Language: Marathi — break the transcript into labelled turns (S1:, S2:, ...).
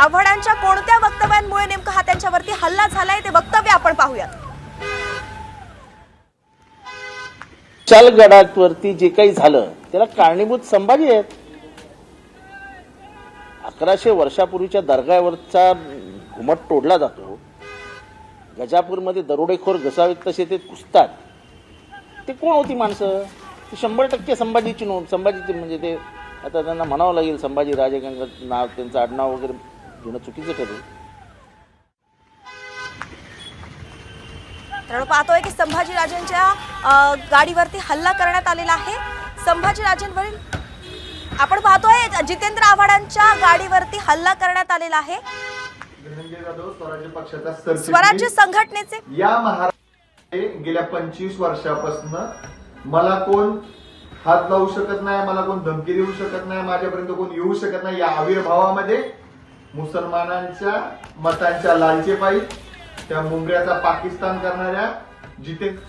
S1: आव्हाडांच्या कोणत्या वक्तव्यांमुळे नेमका हा त्यांच्यावरती हल्ला झालाय ते वक्तव्य आपण पाहूयात।
S2: चलगडावरती जे काही झालं त्याला कारणीभूत संभाजी आहेत। 1100 वर्षापूर्वीच्या दर्ग्यावरचा घुमट तोडला जातो। गजापूरमध्ये दरोडेखोर घसावेत तसे ते कुसतात। ते कोण होती माणसं? ती 100% संभाजीची संभाजीची म्हणजे ते आता त्यांना म्हणावं लागेल संभाजी राजे नाव त्यांचं आडनाव वगैरे घेणं चुकीचं ठरेल।
S1: तर पाहतोय की संभाजीराजेंच्या गाडीवरती हल्ला करण्यात आलेला आहे। संभाजीराजेंवरील आपण पाहतोय जितेंद्र आव्हाडांच्या गाडीवरती हल्ला करण्यात आलेला आहे। स्वराज्य संघटनेचे
S3: या महाराष्ट्रामध्ये गेल्या 25 वर्षापासून मला कोण हात लावू शकत नाही, मला कोण धमकी देऊ शकत नाही, माझ्यापर्यंत कोण येऊ शकत नाही। या आविर्भावामध्ये मुसलमानांच्या मतांच्या लालचेपायी त्या मुंबऱ्याचा पाकिस्तान करणाऱ्या जितेंद्र